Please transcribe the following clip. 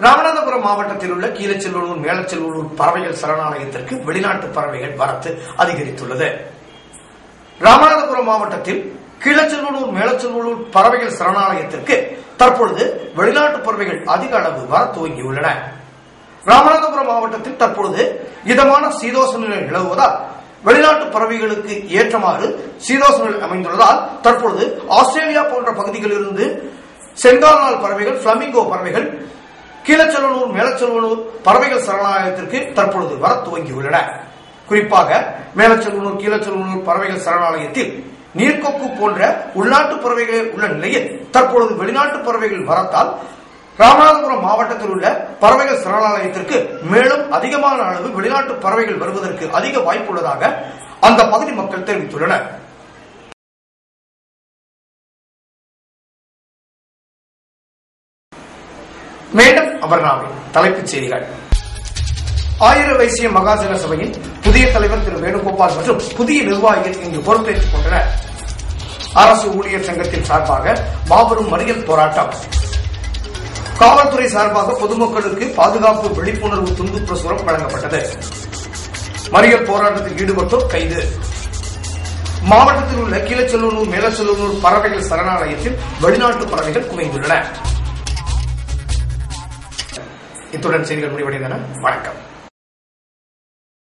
ராமநாதபுரம் மாவட்டத்தில் உள்ள கீழச்செல்வனூர் மேலச்செல்வனூர் பறவைகள் சரணாலயத்திற்கு வெளிநாட்டு பறவைகள் வரத்து அதிகரித்துள்ளது. ராமநாதபுரம் மாவட்டத்தில் கீழச்செல்வனூர் மேலச்செல்வனூர் பறவைகள் சரணாலயத்திற்கு தற்பொழுது வெளிநாட்டு பறவைகள் அதிக அளவு வர துவங்கியுள்ளன. ராமநாதபுரம் மாவட்டத்தில் தற்பொழுது இதமான சீதோஷ நிலை நிலவுவதால் வெளிநாட்டு பறவைகளுக்கு ஏற்றமாறு சீதோஷ நிலை அமைந்துள்ளதால் தற்பொழுது ஆஸ்திரேலியா போன்ற பகுதிகளிலிருந்து செங்கால் பறவைகள், பிளமிங்கோ பறவைகள் கீழச்செல்வனூர் மேலச்செல்வனூர் பறவைகள் சரணாலயத்திற்கு தற்பொழுது வர துவங்கியுள்ளன. குறிப்பாக மேலச்செல்வனூர் கீழச்செல்வனூர் பறவைகள் சரணாலயத்தில் நீர்க்கொக்கு போன்ற உள்நாட்டு பறவைகளே உள்ள நிலையில் தற்பொழுது வெளிநாட்டு பறவைகள் வரத்தால் ராமநாதபுரம் மாவட்டத்தில் உள்ள பறவைகள் சரணாலயத்திற்கு மேலும் அதிகமான அளவு வெளிநாட்டு பறவைகள் வருவதற்கு அதிக வாய்ப்புள்ளதாக அந்த பகுதி மக்கள் தெரிவித்துள்ளனர். மேலும் அபர்ணாவின் தலைப்புச் செய்திகள். ஆயிர வைசிய மகாஜன சபையின் புதிய தலைவர் திரு வேணுகோபால் மற்றும் புதிய நிர்வாகிகள் இங்கு பொறுப்பேற்றுக் கொண்டனர். அரசு ஊழியர் சங்கத்தின் சார்பாக மாபெரும் மறியல் போராட்டம். காவல்துறை சார்பாக பொதுமக்களுக்கு பாதுகாப்பு விழிப்புணர்வு துண்டு பிரசுரம் வழங்கப்பட்டது. மறியல் போராட்டத்தில் ஈடுபட்டோர் கைது. மாவட்டத்தில் உள்ள கீழச்செல்வனூர் மேலச்செல்வனூர் பறவைகள் சரணாலயத்தில் வெளிநாட்டு பறவைகள் குவிந்துள்ளன. இத்துடன் செய்திகள் முடிவடைந்தன. வணக்கம்.